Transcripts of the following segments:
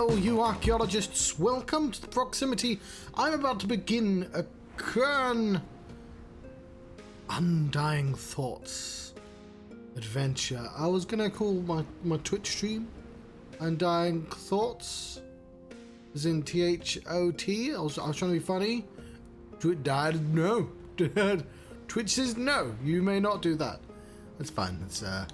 Hello, you archaeologists. Welcome to the proximity. I'm about to begin a Quern Undying Thoughts adventure. I was gonna call my Twitch stream Undying Thoughts, as in THOT. I was trying to be funny. Twitch died. No. Twitch says no. You may not do that. That's fine. It's a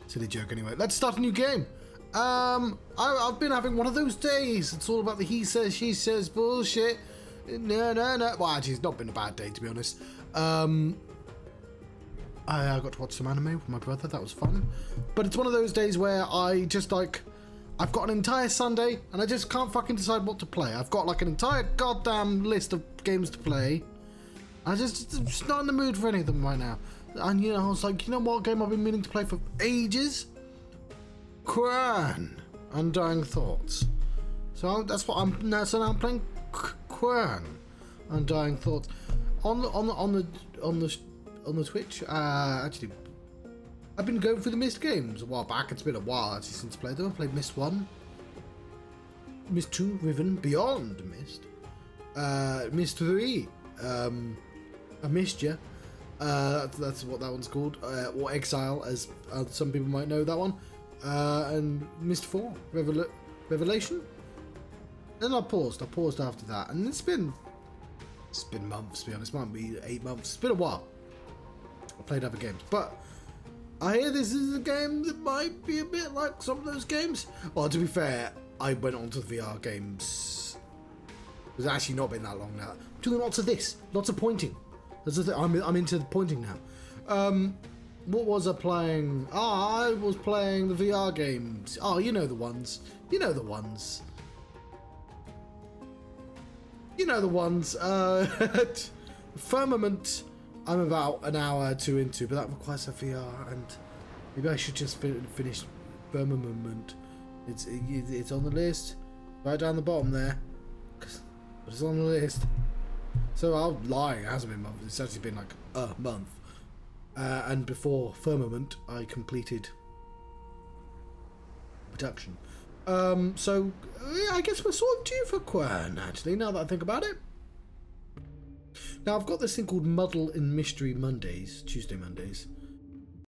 silly joke anyway. Let's start a new game. I've been having one of those days. It's all about the he says, she says bullshit. No. Well, actually, it's not been a bad day, to be honest. I got to watch some anime with my brother. That was fun. But it's one of those days where I just like, I've got an entire Sunday and I just can't fucking decide what to play. I've got like an entire goddamn list of games to play. I'm just not in the mood for any of them right now. And you know, I was like, you know what game I've been meaning to play for ages? Quern Undying Thoughts. So that's what I'm now. So now I'm playing Quern Undying Thoughts on the Twitch. Actually, I've been going through the Myst games a while back. It's been a while actually since I played them. I played Myst 1, Myst 2, Riven, Beyond Myst, Myst 3, I Missed Ya. That's what that one's called, or Exile, as some people might know that one. And Myst 4, Revelation. Then I paused after that, and it's been months, to be honest. It might be 8 months. It's been a while. I played other games, but I hear this is a game that might be a bit like some of those games. Well, to be fair, I went on to the VR games. It's actually not been that long now. I'm doing lots of this, lots of pointing. That's the thing. I'm into the pointing now. What was I playing? I was playing the VR games. Oh, you know the ones. Firmament, I'm about an hour or two into, but that requires a VR, and maybe I should just finish Firmament. It's on the list, right down the bottom there, but it's on the list. So I'm lying, it hasn't been months, it's actually been like a month. And before Firmament, I completed production. So yeah, I guess we're sort of due for Quern, actually, now that I think about it. Now, I've got this thing called Muddle and Mystery Mondays, Tuesday Mondays.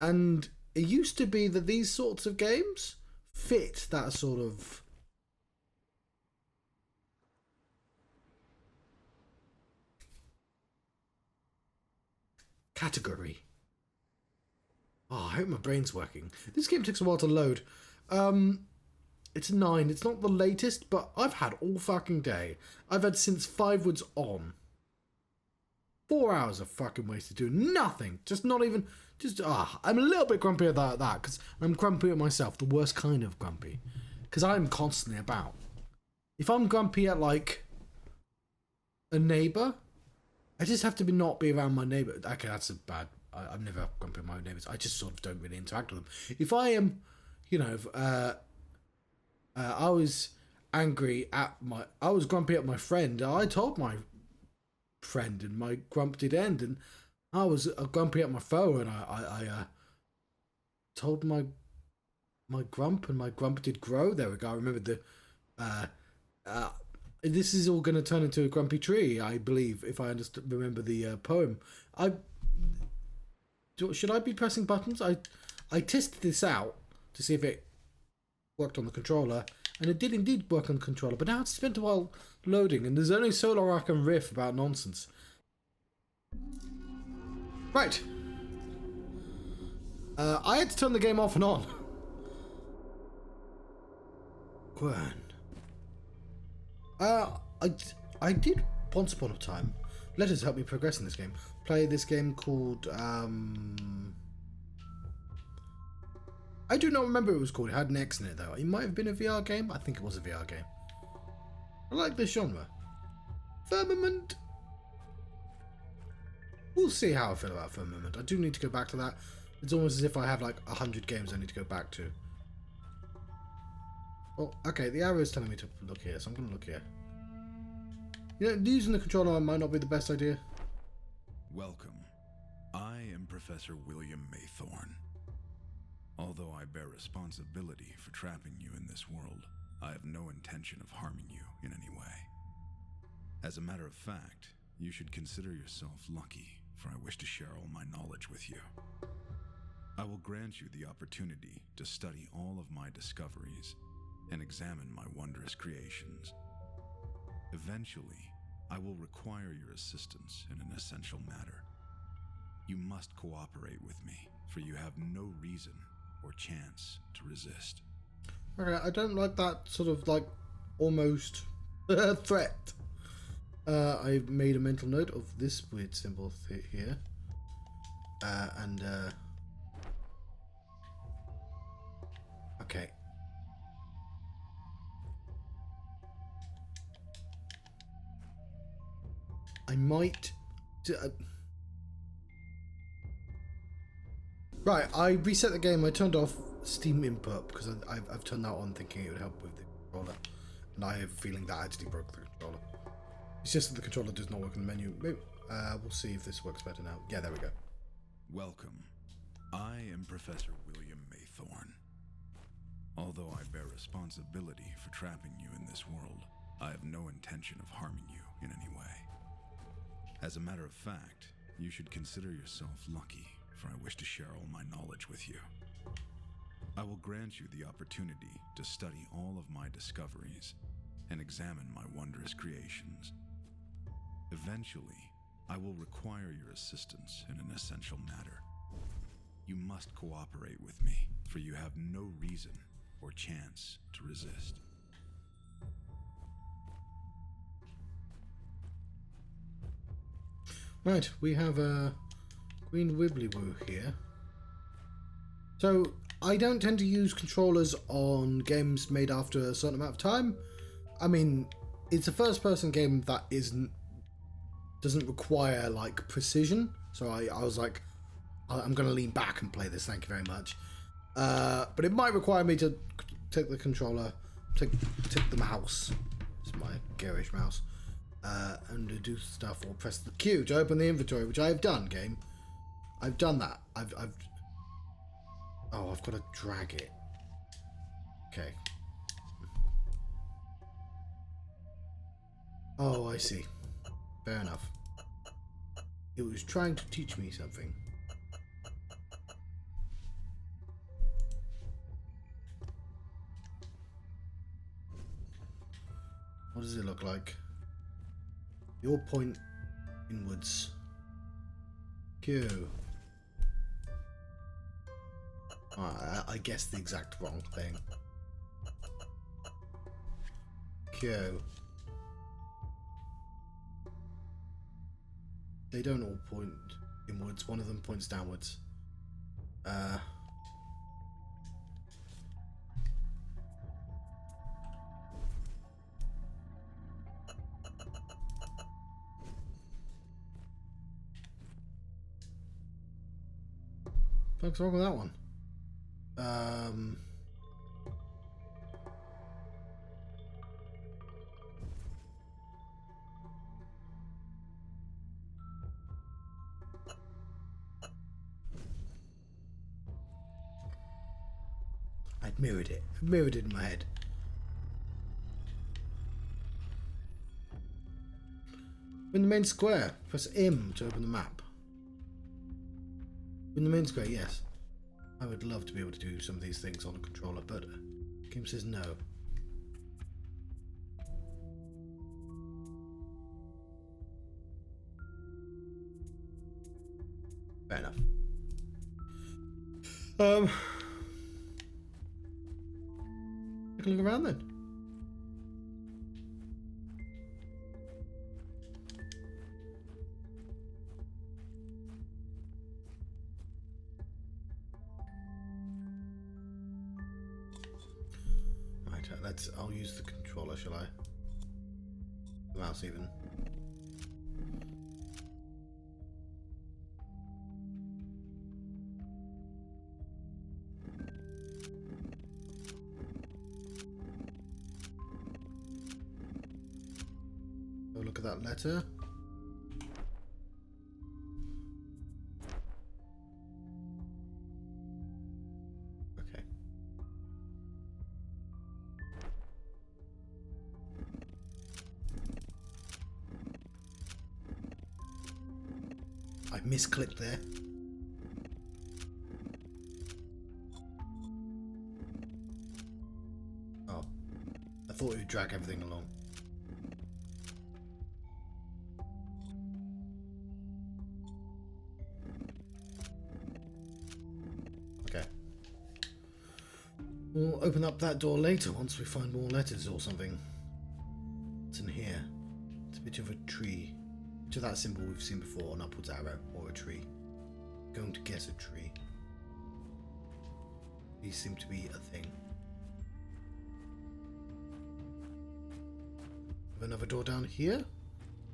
And it used to be that these sorts of games fit that sort of category. Oh, I hope my brain's working. This game takes a while to load. It's 9. It's not the latest, but I've had all fucking day. I've had since 5 was on. 4 hours of fucking wasted doing nothing. I'm a little bit grumpy about that, because I'm grumpy at myself, the worst kind of grumpy. Because I'm constantly about. If I'm grumpy at, like, a neighbour, I just have to not be around my neighbour. Okay, that's a bad... I'm never grumpy at my neighbours. I just sort of don't really interact with them. If I am, you know... I was angry at I was grumpy at my friend. I told my friend, and my grump did end, and I was grumpy at my foe, and I told my grump, and my grump did grow. There we go. I remember this is all going to turn into a grumpy tree, I believe, if I remember the poem. Should I be pressing buttons? I tested this out to see if it worked on the controller, and it did indeed work on the controller, but now it's spent a while loading, and there's only so long I can riff about nonsense. Right. I had to turn the game off and on. Quern. I did once upon a time. Letters helped me progress in this game. Play this game called I do not remember what it was called. It had an X in it, though. It might have been a VR game. I think it was a VR game. I like this genre. Firmament. We'll see how I feel about Firmament. I do need to go back to that. It's almost as if I have like 100 games I need to go back to. Well, okay, the arrow is telling me to look here, so I'm going to look here. You know, using the controller might not be the best idea. Welcome. I am Professor William Maythorn. Although I bear responsibility for trapping you in this world, I have no intention of harming you in any way. As a matter of fact, you should consider yourself lucky, for I wish to share all my knowledge with you. I will grant you the opportunity to study all of my discoveries and examine my wondrous creations. Eventually, I will require your assistance in an essential matter. You must cooperate with me, for you have no reason or chance to resist. Okay, I don't like that sort of like almost threat. I made a mental note of this weird symbol here. Okay. I might... Right, I reset the game. I turned off Steam input because I've turned that on thinking it would help with the controller. And I have a feeling that actually broke the controller. It's just that the controller does not work in the menu. Maybe, we'll see if this works better now. Yeah, there we go. Welcome. I am Professor William Maythorn. Although I bear responsibility for trapping you in this world, I have no intention of harming you in any way. As a matter of fact, you should consider yourself lucky, for I wish to share all my knowledge with you. I will grant you the opportunity to study all of my discoveries and examine my wondrous creations. Eventually, I will require your assistance in an essential matter. You must cooperate with me, for you have no reason or chance to resist. Right, we have Queen Wibblywoo here. So, I don't tend to use controllers on games made after a certain amount of time. I mean, it's a first-person game that doesn't require, like, precision. So I was like, I'm going to lean back and play this, thank you very much. But it might require me to take the controller, take the mouse. It's my garish mouse. And do stuff, or press the Q to open the inventory, which I have done, game. I've done that. I've got to drag it. Okay. Oh, I see. Fair enough. It was trying to teach me something. What does it look like? Your point inwards. Q. I guessed the exact wrong thing. Q. They don't all point inwards. One of them points downwards. What's wrong with that one? I'd mirrored it. I mirrored it in my head. In the main square, press M to open the map. In the main square, yes. I would love to be able to do some of these things on a controller, but the game says no. Fair enough. Take a look around then. I'll use the controller, shall I? The mouse even. Oh, look at that letter. I misclicked there. Oh. I thought it would drag everything along. Okay. We'll open up that door later once we find more letters or something. What's in here? It's a bit of a tree. To that symbol we've seen before, an upwards arrow or a tree. Going to guess a tree. These seem to be a thing. Have another door down here.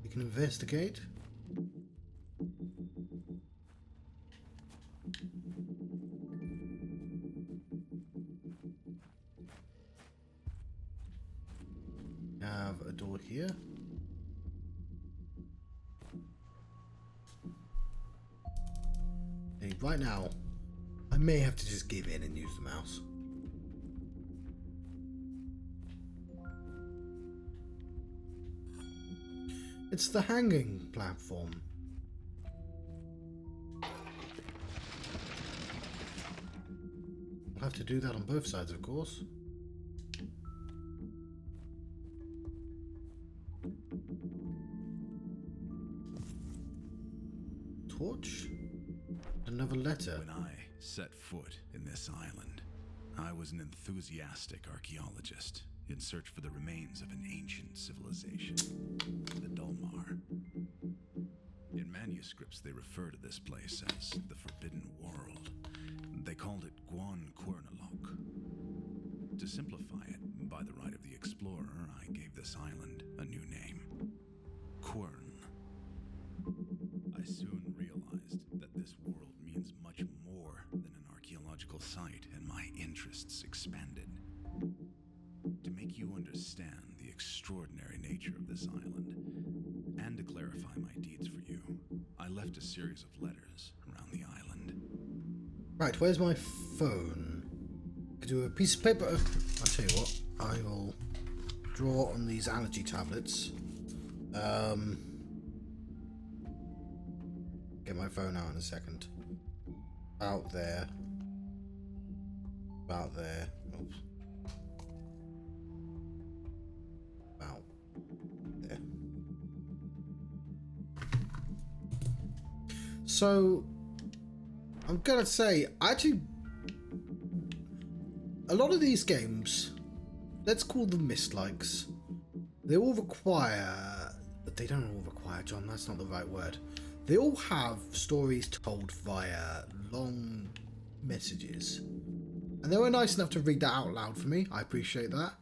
We can investigate. Have a door here. Hey, right now, I may have to just give in and use the mouse. It's the hanging platform. I'll have to do that on both sides, of course. Torch? Another letter. When I set foot in this island, I was an enthusiastic archaeologist in search for the remains of an ancient civilization, the Dulmar. In manuscripts, they refer to this place as the Forbidden World. They called it Quern. To simplify it, by the right of the explorer, I gave this island a new name, Quern. I soon realized that this world means much more than an archaeological site, and my interests expanded. To make you understand the extraordinary nature of this island, and to clarify my deeds for you, I left a series of letters around the island. Right, where's my phone? I could do a piece of paper. I'll tell you what, I will draw on these allergy tablets. Get my phone out in a second. Out there. About there. Oops. About there. So, I'm gonna say, actually, a lot of these games, let's call them Myst-likes, they all require, but they don't all require, John, that's not the right word. They all have stories told via long messages. And they were nice enough to read that out loud for me. I appreciate that.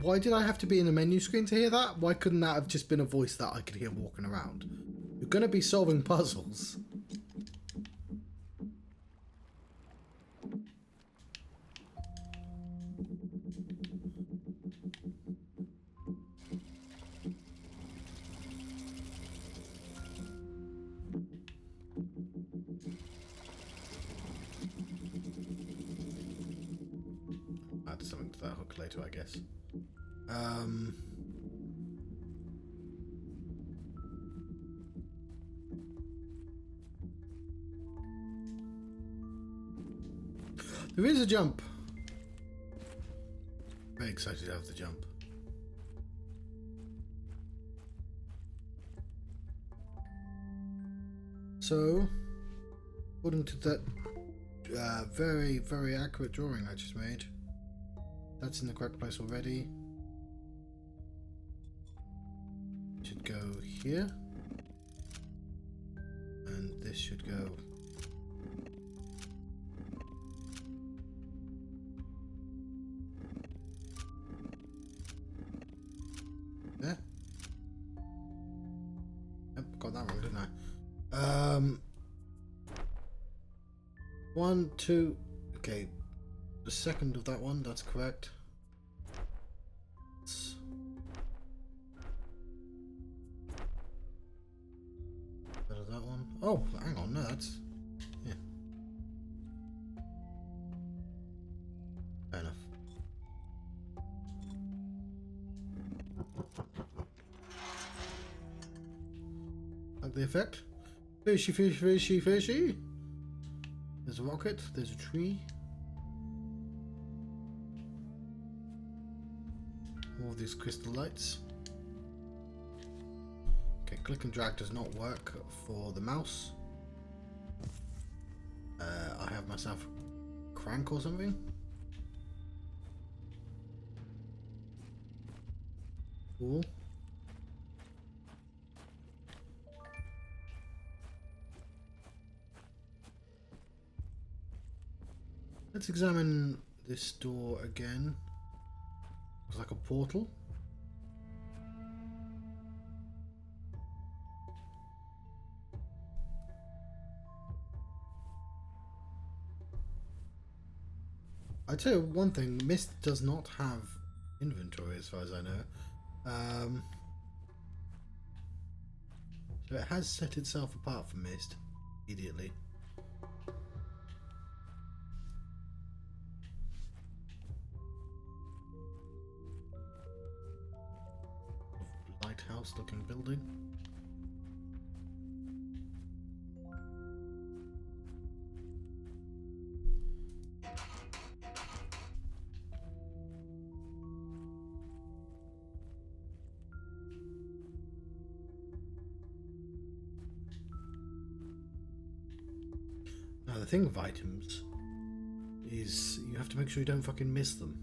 Why did I have to be in a menu screen to hear that? Why couldn't that have just been a voice that I could hear walking around? You're going to be solving puzzles. Add something to that hook later, I guess. There is a jump. Very excited to have the jump. So, according to that very, very accurate drawing I just made, that's in the correct place already. Should go here. And this should go there. Yep, got that wrong, didn't I? 1, 2, okay. The second of that one, that's correct. That one. Oh, hang on, no, that's yeah. Fair enough. Like the effect? Fishy, fish, fishy, fishy. There's a rocket. There's a tree. All these crystal lights. Okay, click and drag does not work for the mouse. I have myself a crank or something. Cool. Let's examine this door again. Looks like a portal. I tell you one thing, Myst does not have inventory as far as I know. So it has set itself apart from Myst immediately. Lighthouse looking building. Now the thing with items is you have to make sure you don't fucking miss them.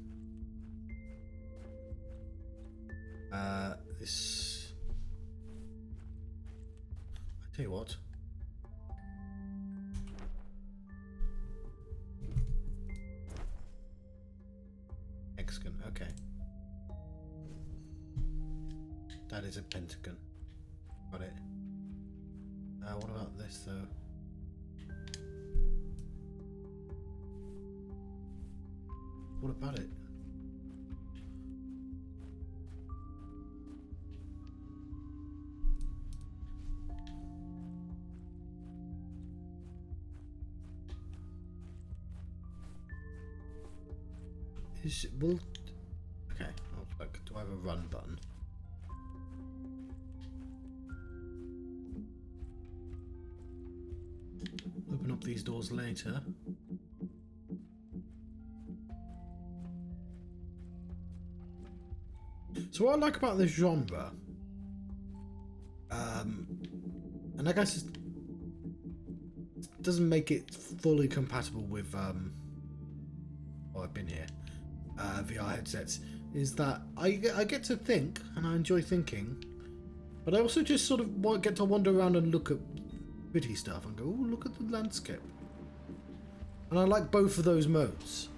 This... I tell you what. Hexagon, okay. That is a pentagon. Got it. What about this though? What about it? Well, okay. Do I have a run button? Open up these doors later. So what I like about this genre, and I guess it doesn't make it fully compatible with I've been here, VR headsets, is that I get to think, and I enjoy thinking, but I also just sort of get to wander around and look at pretty stuff and go, oh, look at the landscape. And I like both of those modes.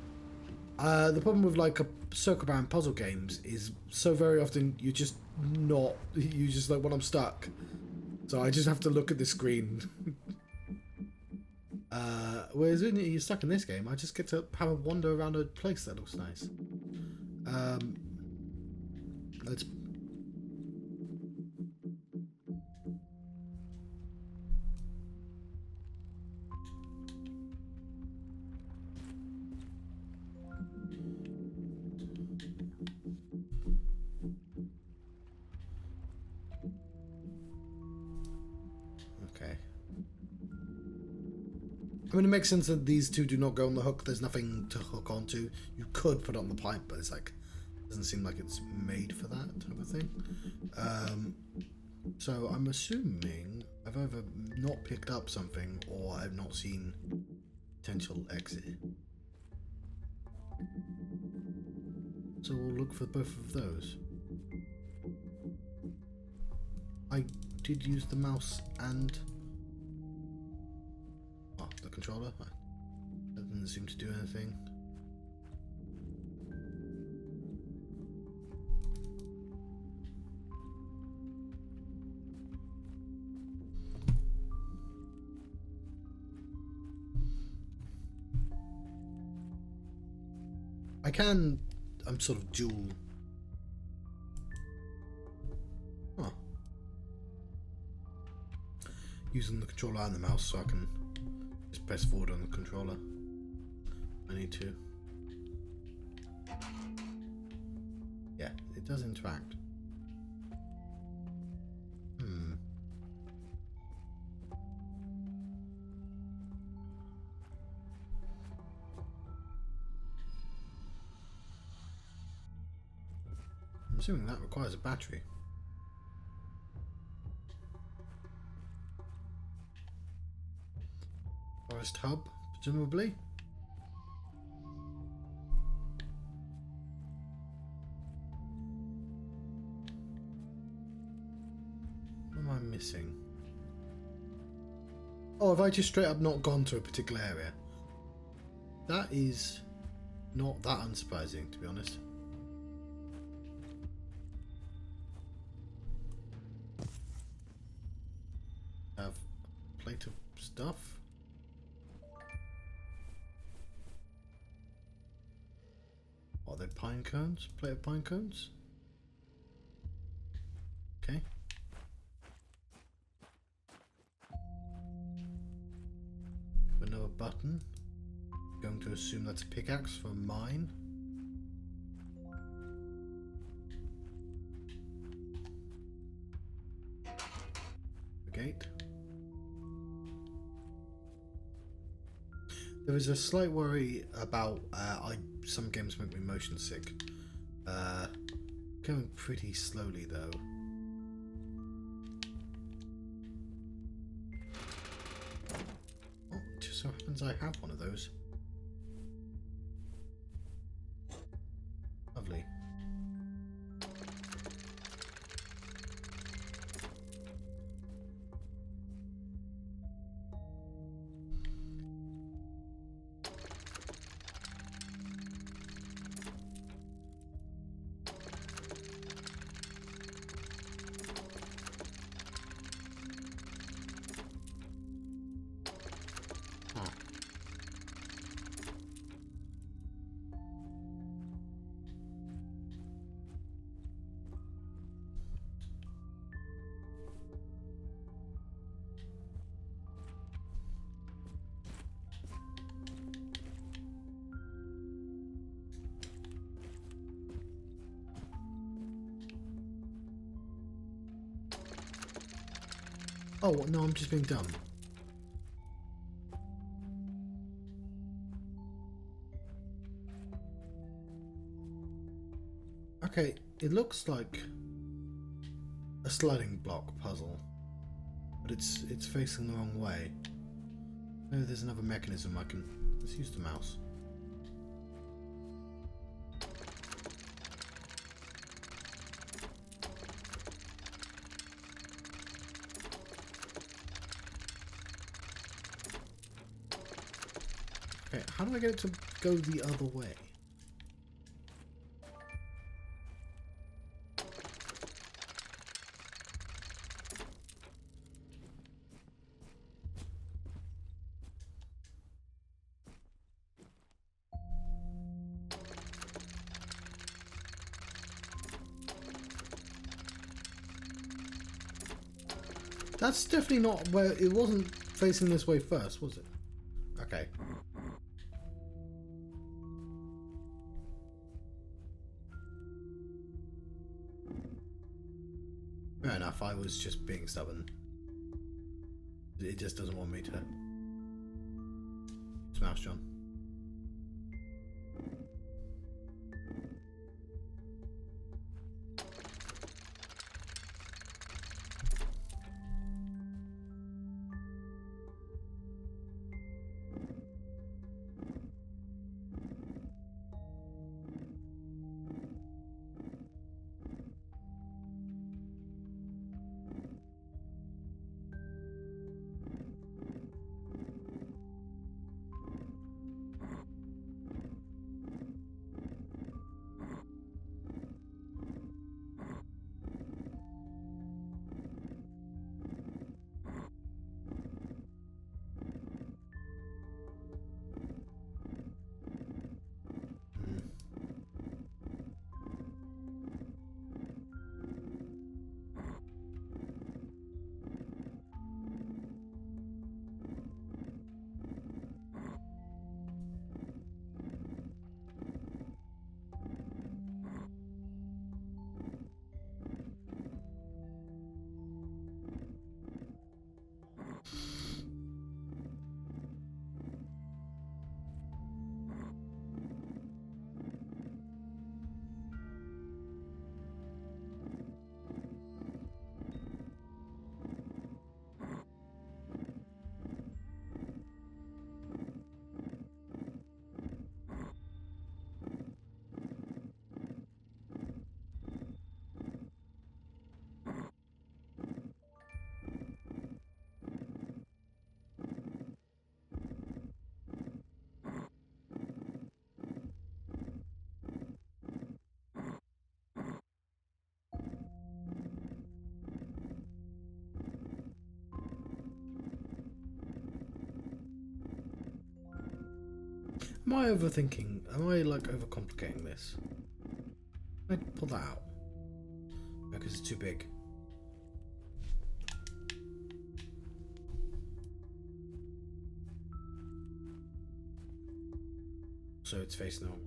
The problem with like a circle bound puzzle games is so very often you just like, well, I'm stuck, so I just have to look at the screen. Whereas when you're stuck in this game, I just get to have a wander around a place that looks nice. Let's... Okay. I mean, it makes sense that these two do not go on the hook. There's nothing to hook onto. You could put it on the pipe, but it's like, doesn't seem like it's made for that type of thing. So I'm assuming I've either not picked up something or I've not seen potential exit. So we'll look for both of those. I did use the mouse and the controller. That doesn't seem to do anything. I'm sort of dual. Huh. Using the controller and the mouse, so I can just press forward on the controller. I need to. Yeah, it does interact. assuming that requires a battery. Forest hub, presumably. What am I missing? Oh, have I just straight up not gone to a particular area? That is not that unsurprising, to be honest. Have a plate of stuff. Are they pine cones? Plate of pine cones? Okay. Another button. Going to assume that's a pickaxe for a mine. A gate. There is a slight worry about some games make me motion sick. Going pretty slowly though. Oh, it just so happens I have one of those. Lovely. Oh, no, I'm just being dumb. Okay, it looks like a sliding block puzzle, but it's facing the wrong way. Maybe there's another mechanism I can... Let's use the mouse. Okay, how do I get it to go the other way? That's definitely not where... It wasn't facing this way first, was it? Okay. Fair enough, I was just being stubborn. It just doesn't want me to... Smash John. I overthinking? Am I like overcomplicating this? Can I pull that out? No, because it's too big. So it's face normal.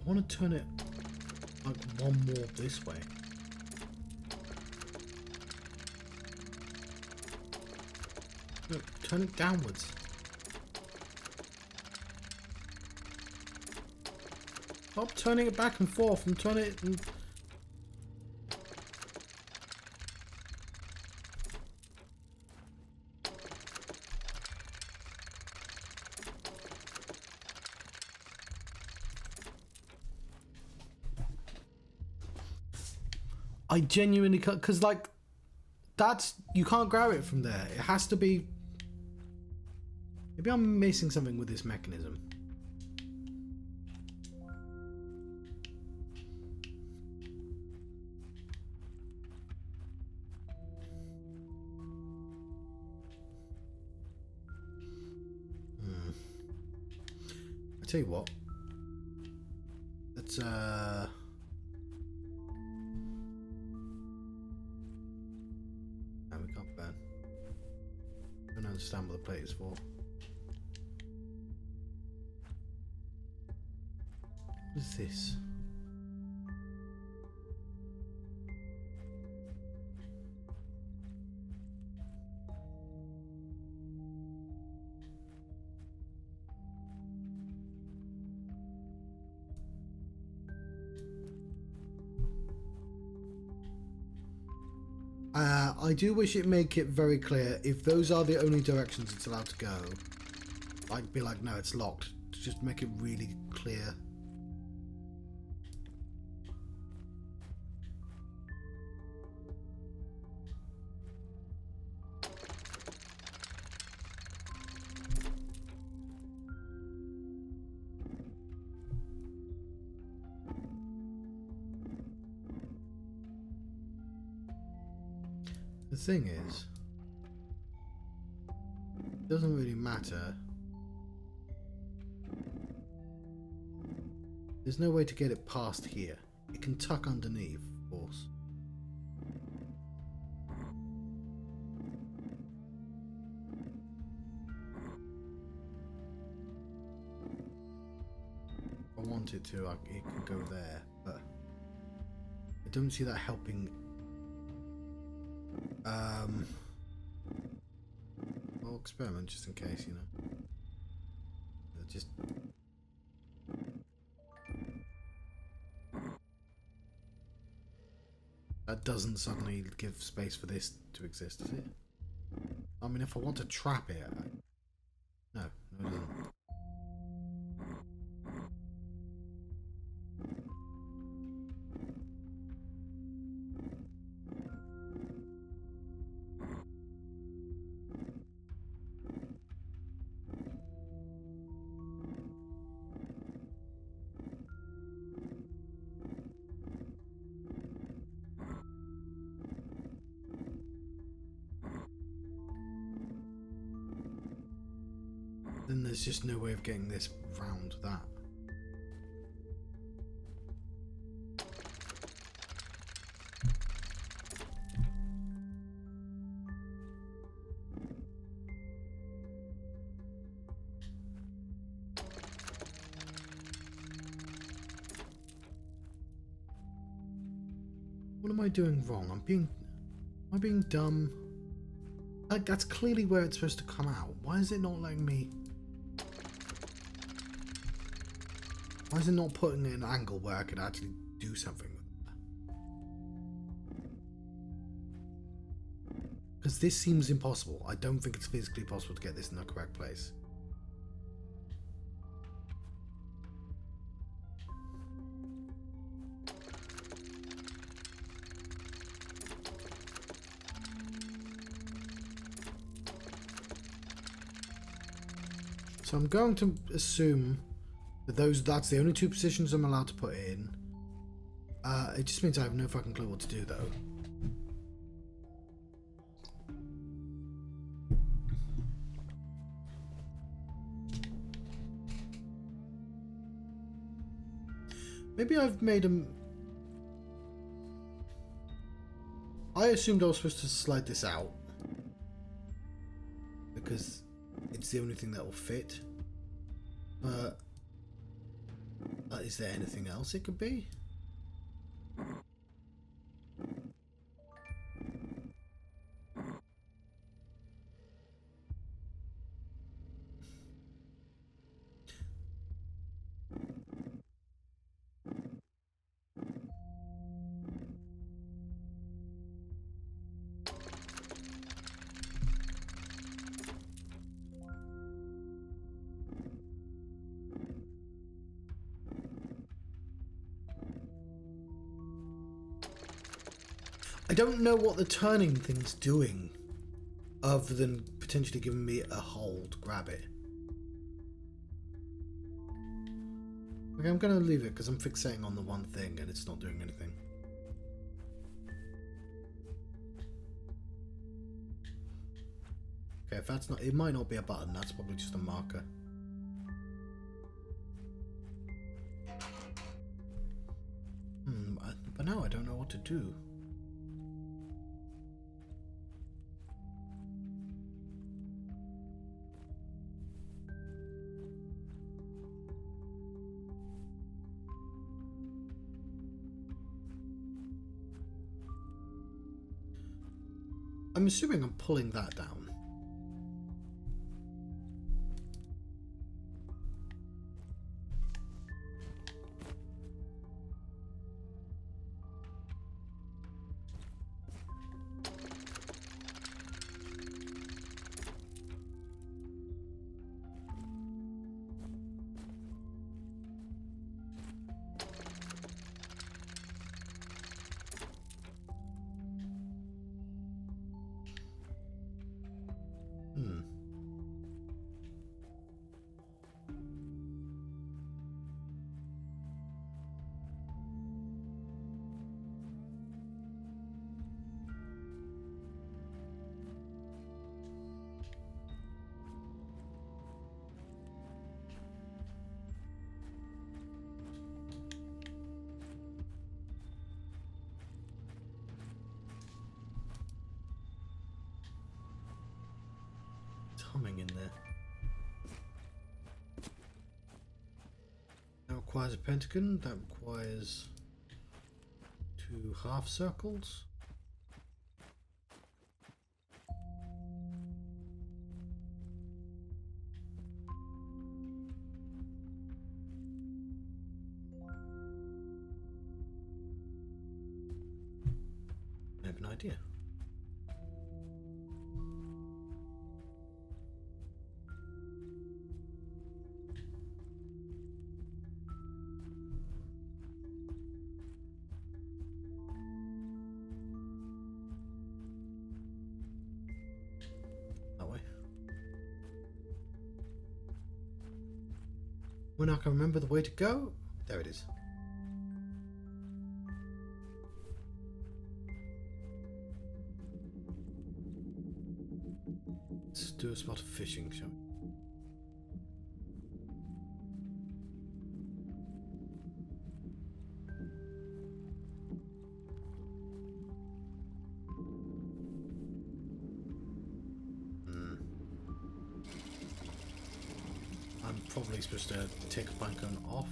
I want to turn it like one more this way. No, turn it downwards. Stop turning it back and forth and turn it and... I genuinely can't, because like that's, you can't grab it from there. It has to be, maybe I'm missing something with this mechanism. I tell you what, let's we can't burn. I don't understand what the plate is for. What is this? I do wish it make it very clear if those are the only directions it's allowed to go. Like, be like, no, it's locked. Just make it really clear. The thing is, it doesn't really matter. There's no way to get it past here. It can tuck underneath, of course. If I want it to, it can go there, but I don't see that helping. I'll experiment just in case, you know. Just that doesn't suddenly give space for this to exist, does it? I mean, if I want to trap it, no, it doesn't. there's just no way of getting this round that. What am I doing wrong? Am I being dumb? Like, that's clearly where it's supposed to come out. Why is it not letting me? Why is it not putting it in an angle where I could actually do something with it? Because this seems impossible. I don't think it's physically possible to get this in the correct place. So I'm going to assume that that's the only two positions I'm allowed to put in. It just means I have no fucking clue what to do, though. Maybe I've made them. I assumed I was supposed to slide this out because it's the only thing that will fit. But is there anything else it could be? I don't know what the turning thing's doing, other than potentially giving me a hole to grab it. Okay, I'm gonna leave it because I'm fixating on the one thing and it's not doing anything. Okay, if that's not, it might not be a button, that's probably just a marker. But now I don't know what to do. I'm assuming I'm pulling that down. Humming in there. That requires a pentagon. That requires 2 half circles. I have an idea. When I can remember the way to go, there it is. Let's do a spot of fishing, shall we? I'm probably supposed to take a pine cone off.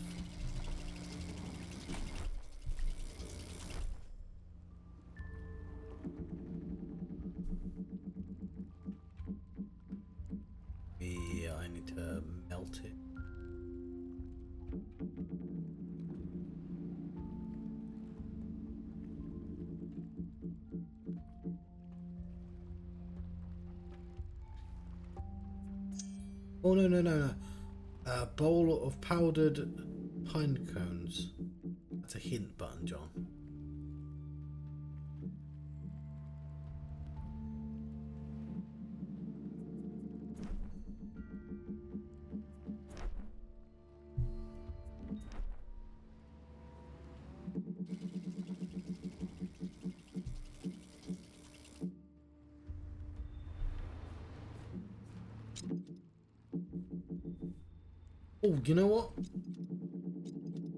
Yeah, I need to melt it. Oh no. A bowl of powdered pine cones. That's a hint button, John. Oh, you know what?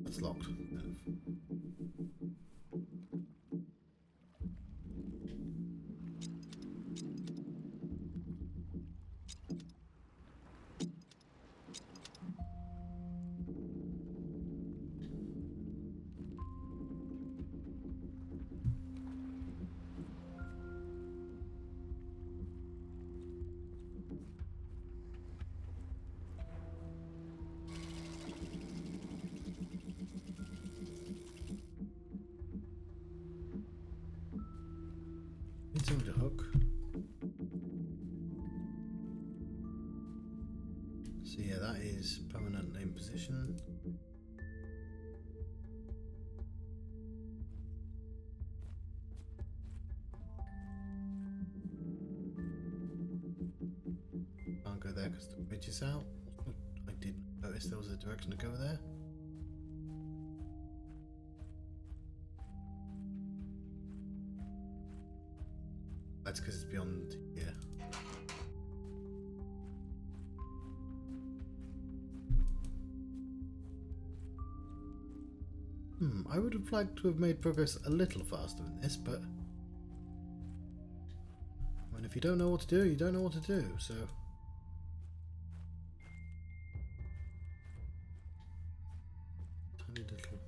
That's locked. Need someone to hook. So yeah, that is permanently in position. Can't go there because the bridge is out. I didn't notice there was a direction to go there. That's because it's beyond here. I would have liked to have made progress a little faster than this, but I mean, if you don't know what to do, you don't know what to do, so. Tiny little.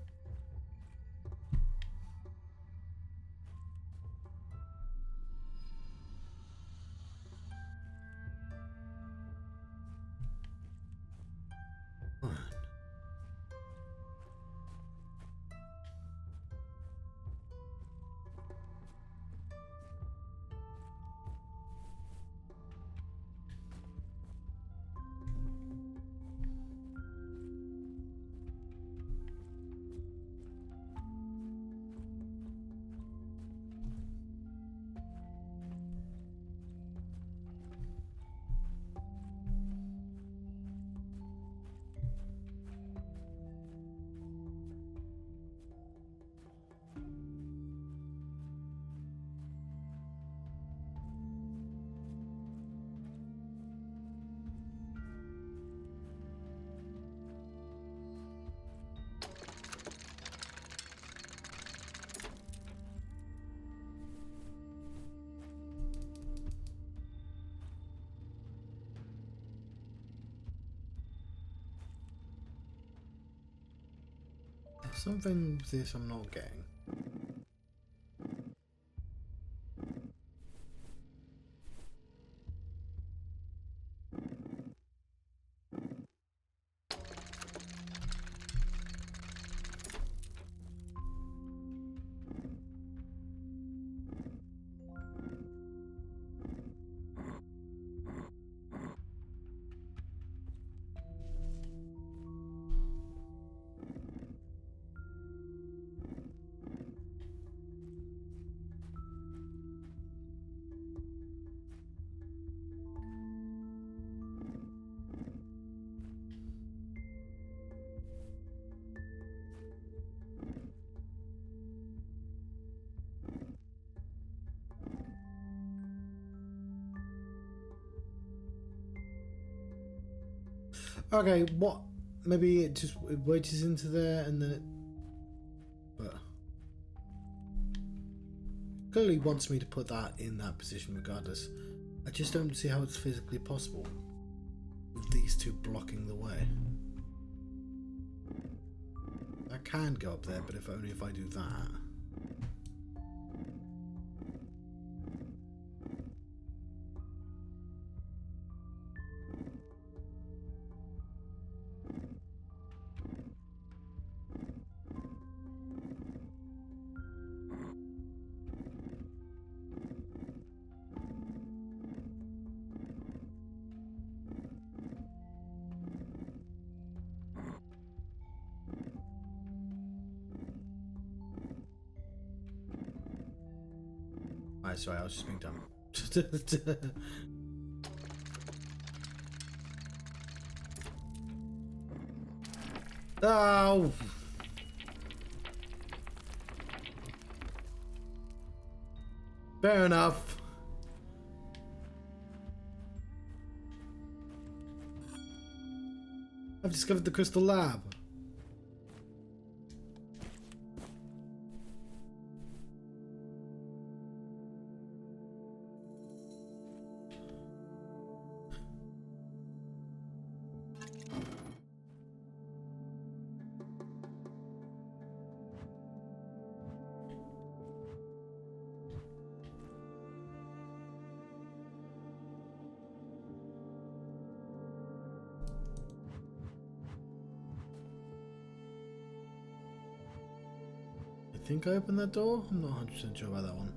Something with this I'm not getting. Okay, what? Maybe it just wedges into there and then it. But. Clearly wants me to put that in that position regardless. I just don't see how it's physically possible with these two blocking the way. can go up there, but if only if I do that. Sorry, I was just being dumb. Oh! Fair enough. I've discovered the crystal lab. I think I opened that door? I'm not 100% sure about that one.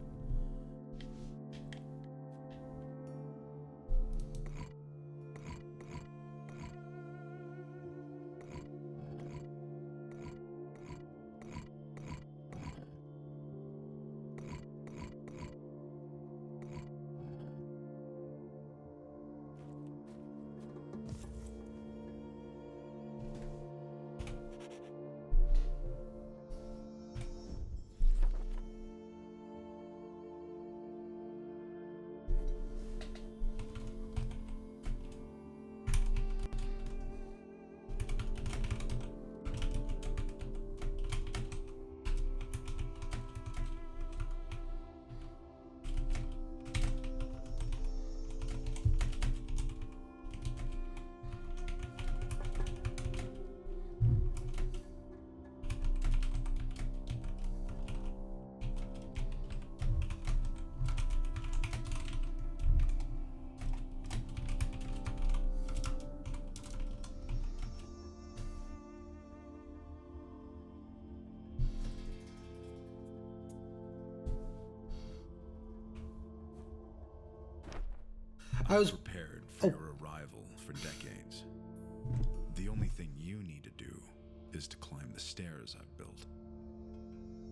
I was prepared for your arrival for decades. The only thing you need to do is to climb the stairs I've built.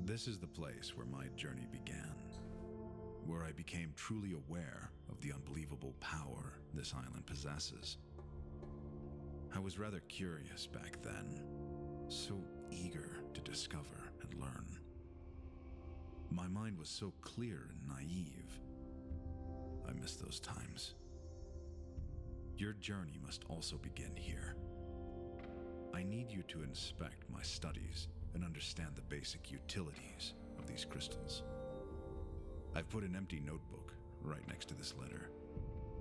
This is the place where my journey began, where I became truly aware of the unbelievable power this island possesses. I was rather curious back then, so eager to discover and learn. My mind was so clear and naive. I miss those times. Your journey must also begin here. I need you to inspect my studies and understand the basic utilities of these crystals. I've put an empty notebook right next to this letter.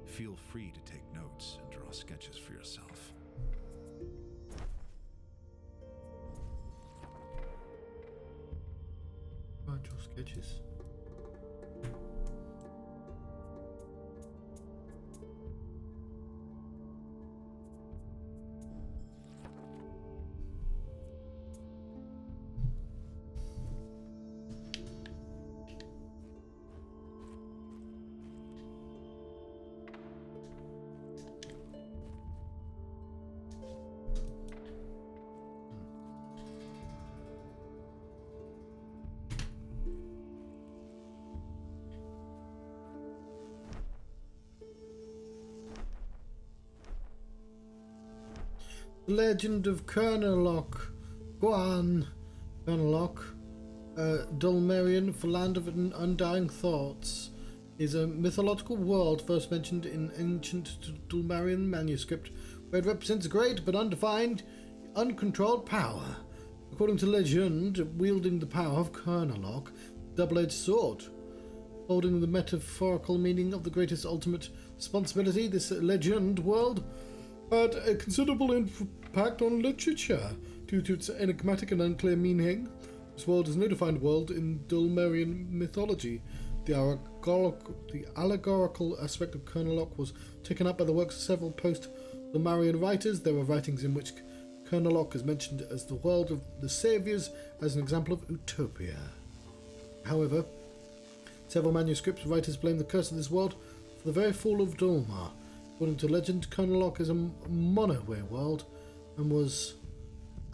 Feel free to take notes and draw sketches for yourself. Draw sketches. Legend of Quern, Dulmerian for Land of Undying Thoughts, is a mythological world first mentioned in ancient Dulmerian manuscript, where it represents great but undefined, uncontrolled power. According to legend, wielding the power of Quernalok, double-edged sword. Holding the metaphorical meaning of the greatest ultimate responsibility, this legend world had a considerable impact on literature, Due to its enigmatic and unclear meaning, this world is no defined world in Dulmerian mythology. The allegorical aspect of Kernaloc was taken up by the works of several post-Dulmerian writers. There were writings in which Kernaloc is mentioned as the world of the Saviours, as an example of utopia. However, several manuscripts writers blame the curse of this world for the very fall of Dulmar. According to legend, Kernaloc is a monoware world and was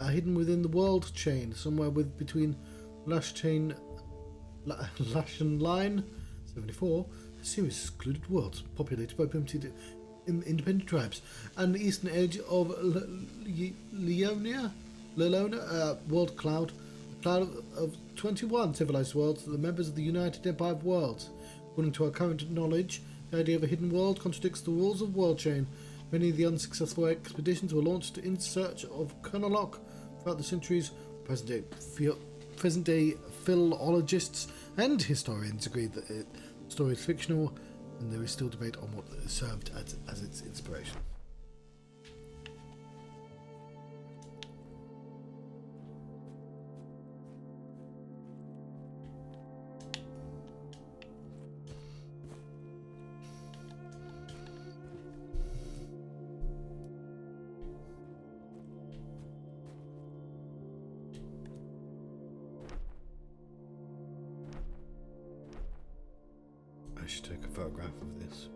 hidden within the world chain, somewhere between Lash and Line 74, a series of secluded worlds populated by primitive independent tribes, and the eastern edge of Leona, world cloud, a cloud of 21 civilized worlds, the members of the United Empire of Worlds. According to our current knowledge, the idea of a hidden world contradicts the rules of world chain. Many of the unsuccessful expeditions were launched in search of Kernaloc throughout the centuries. Present-day philologists and historians agree that the story is fictional, and there is still debate on what served as its inspiration. I should take a photograph of this.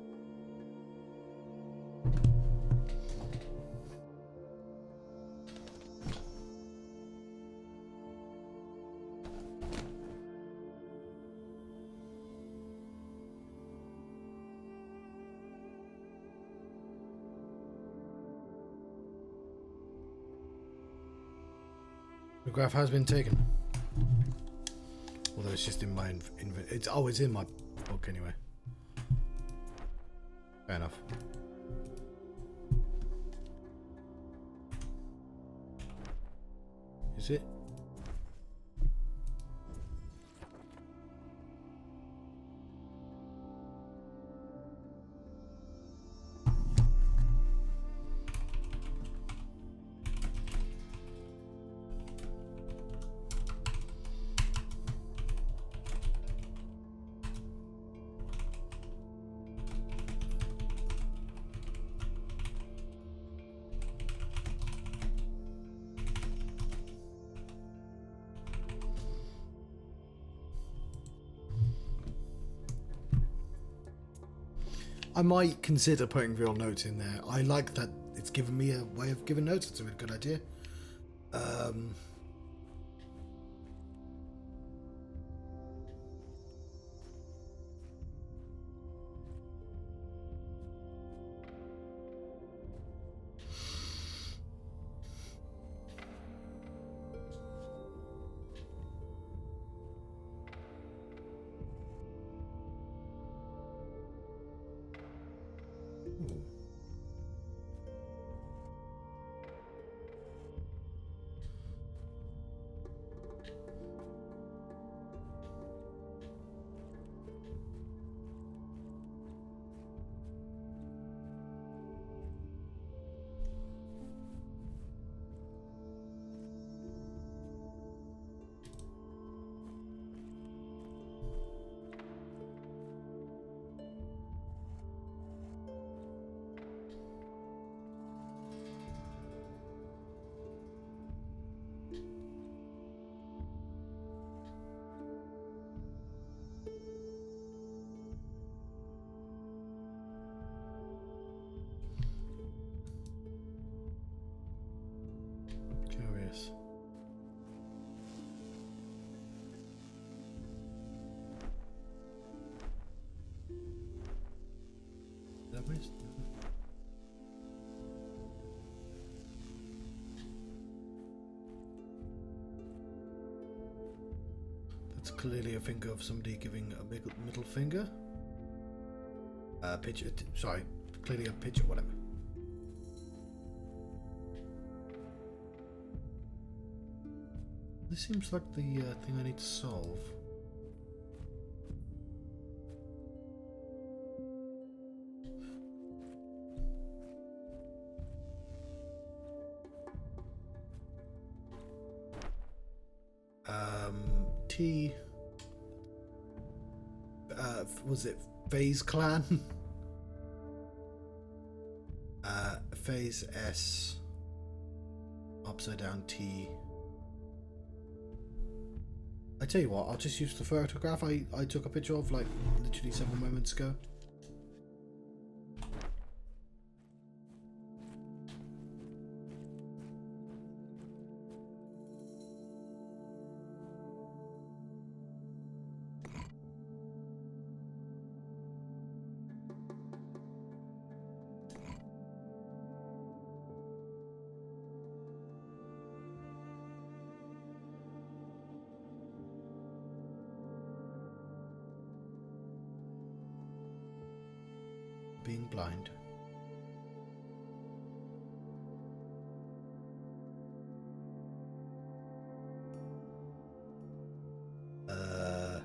The photograph has been taken. Although it's just in my it's always in my book anyway. Fair enough. Is it? I might consider putting real notes in there. I like that it's given me a way of giving notes. It's a really good idea. Curious. Is that Myst? That's clearly a finger of somebody giving a big middle finger. Picture. Sorry, clearly a picture. Whatever. This seems like the thing I need to solve. T. Was it Phase Clan? Phase S. Upside down T. I tell you what, I'll just use the photograph I took a picture of like literally several moments ago. Being blind. A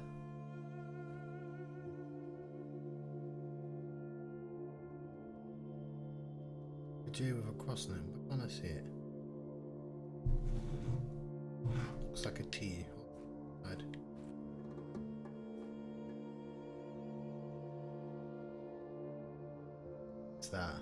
J with a cross name, but can I see it? Looks like a T. Right. What's that?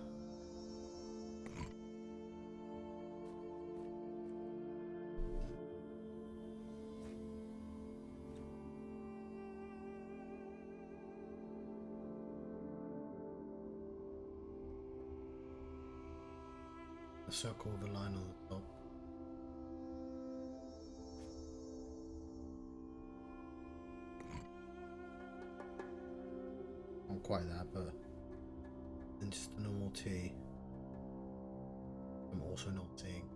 A circle with a line on the top. Not quite that, but then just a normal T. I'm also not seeing.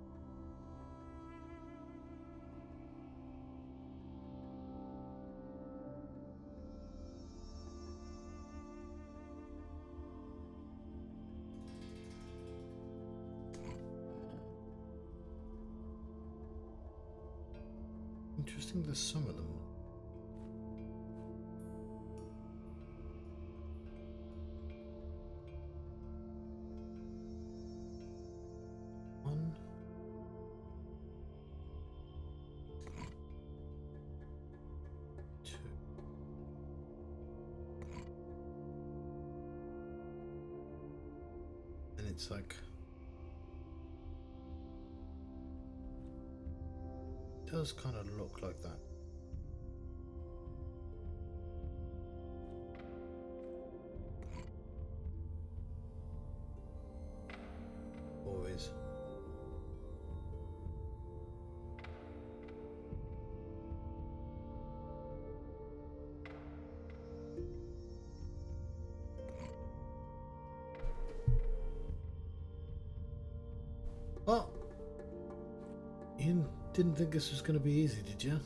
Interesting, there's some of them. One. Two. And it's like... It does kind of look like that. Always. Oh! You didn't think this was going to be easy, did you?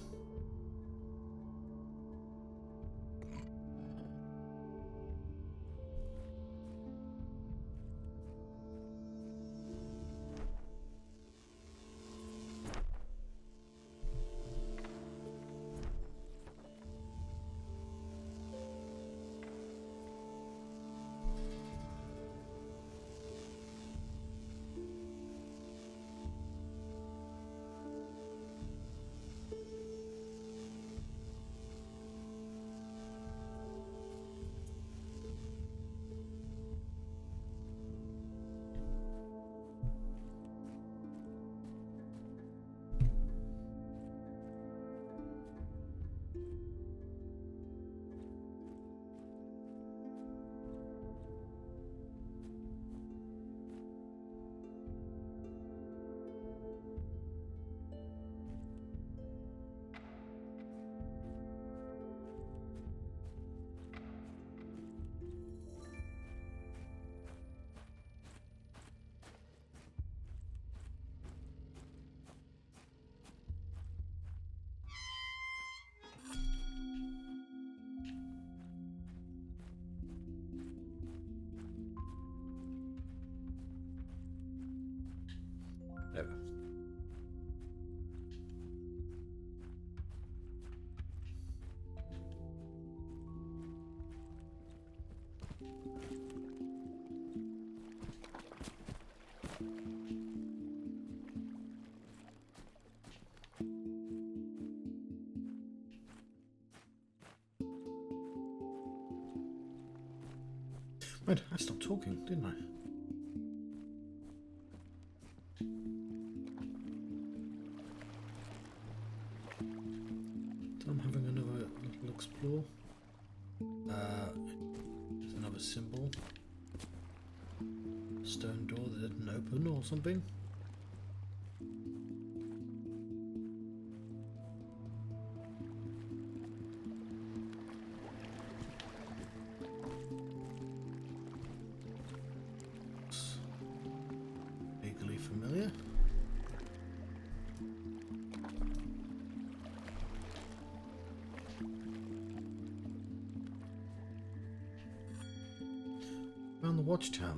Right, I stopped talking, didn't I? So I'm having another little explore. There's another symbol. Stone door that didn't open or something. Vaguely familiar. Found the watchtower.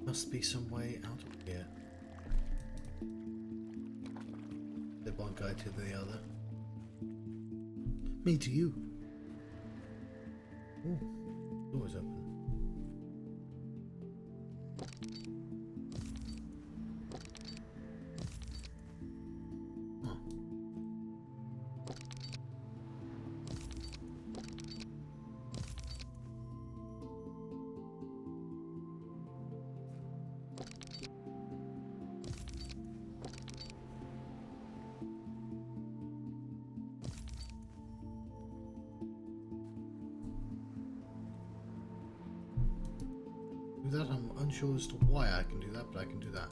Must be some way out of here. The one guy to the other. Me to you. Ooh, door's open. Huh. Do that, I'm unsure as to why I can do that, but I can do that.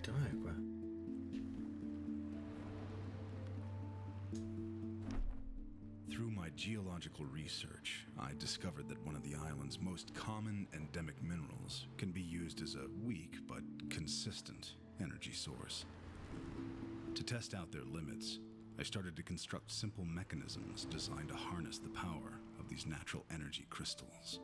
Diagram. Through my geological research, I discovered that one of the island's most common endemic minerals can be used as a weak but consistent energy source. To test out their limits, I started to construct simple mechanisms designed to harness the power of these natural energy crystals.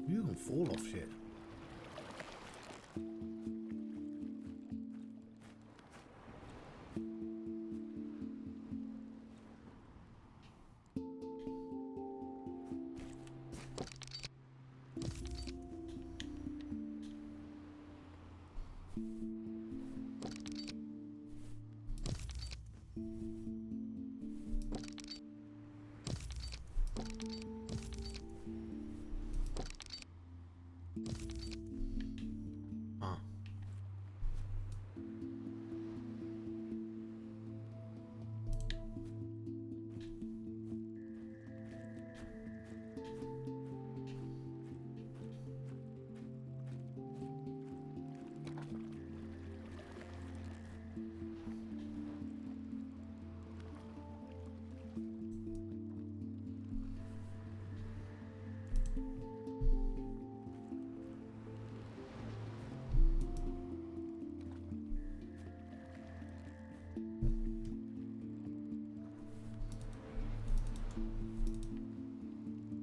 You can fall off shit. Ah.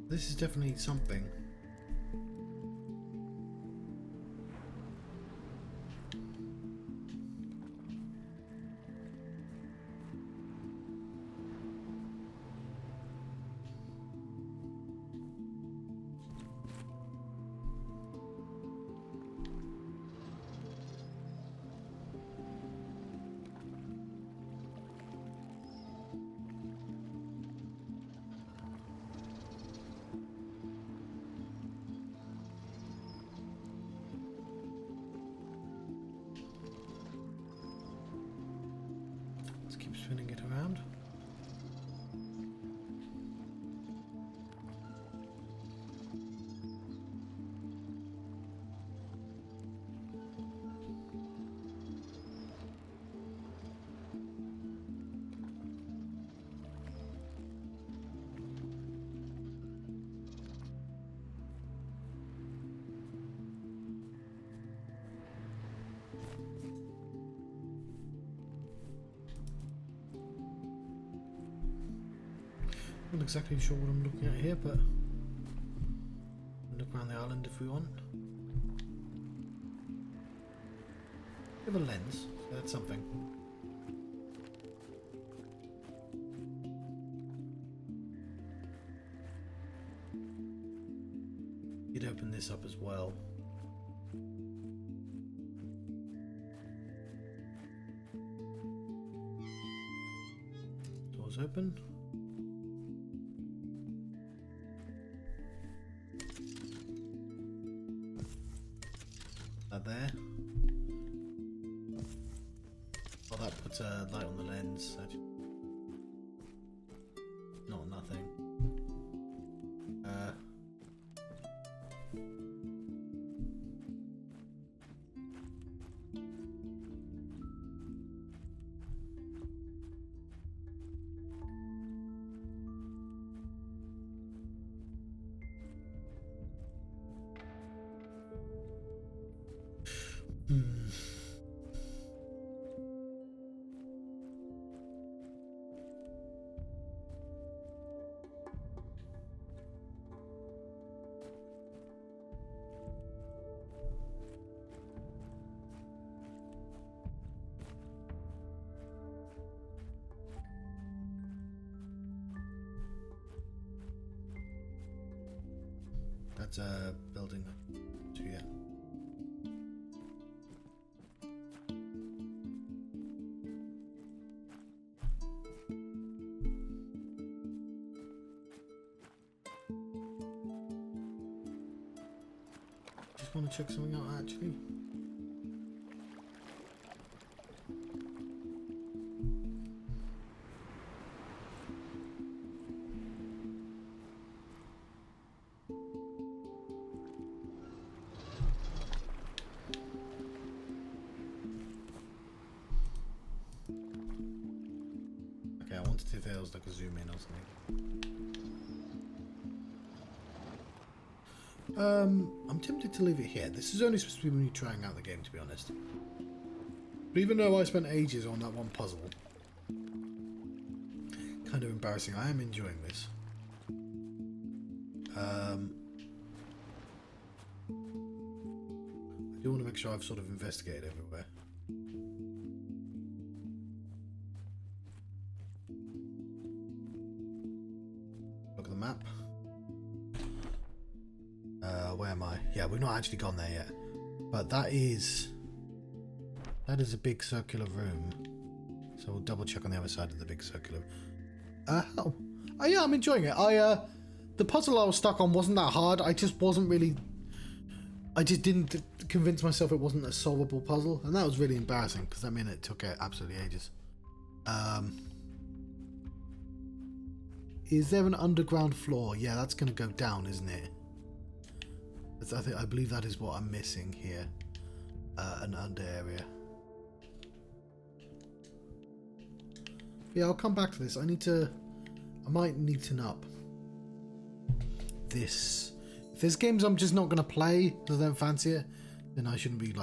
This is definitely something. Not exactly sure what I'm looking at here, but look around the island if we want. We have a lens, so that's something. You'd open this up as well. Doors open. That there. Oh, that puts a light on the lens. Not nothing. That's a building to yeah. Just want to check something out actually. I wanted to feel like a zoom in or something. I'm tempted to leave it here. This is only supposed to be me trying out the game, to be honest. But even though I spent ages on that one puzzle, kind of embarrassing, I am enjoying this. I do want to make sure I've sort of investigated everywhere. Map. Where am I? Yeah, we've not actually gone there yet. But that is a big circular room. So we'll double check on the other side of the big circular. Oh yeah, I'm enjoying it. The puzzle I was stuck on wasn't that hard. I just didn't convince myself it wasn't a solvable puzzle, and that was really embarrassing because that meant it took absolutely ages. Is there an underground floor? Yeah, that's going to go down, isn't it? I believe that is what I'm missing here. An under area. Yeah, I'll come back to this. I might need to up this. If there's games I'm just not going to play because I don't fancy it, then they shouldn't be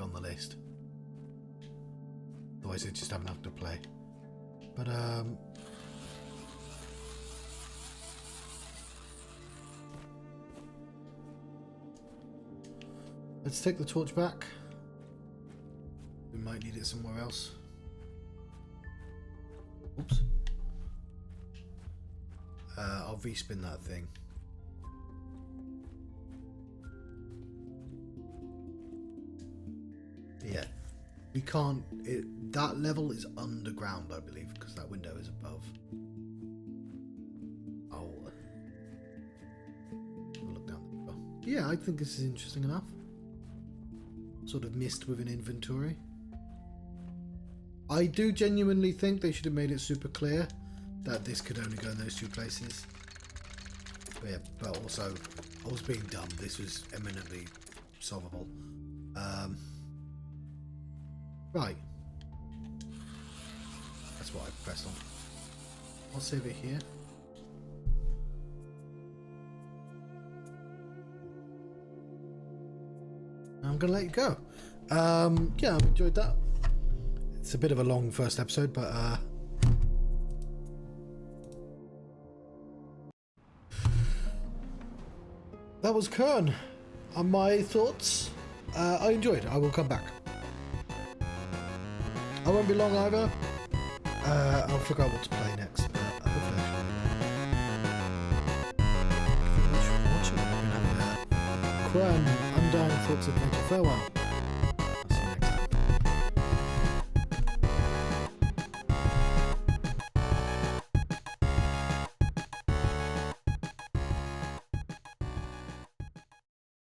on the list. Otherwise, I just have enough to play. But, let's take the torch back. We might need it somewhere else. Oops. I'll respin that thing. Yeah. We can't... that level is underground, I believe, because that window is above. Oh. I'll look down there. Yeah, I think this is interesting enough. Sort of Myst with an inventory. I do genuinely think they should have made it super clear that this could only go in those two places. But yeah, but also I was being dumb. This was eminently solvable. Right. That's what I pressed on. I'll save it here. I'm gonna let you go. Yeah, I've enjoyed that. It's a bit of a long first episode, but that was Quern. And my thoughts. I enjoyed. I will come back. I won't be long either. I'll figure out what to play next, but hopefully. Thank you very much for watching. Quern, Undying Thoughts Adventure. Farewell.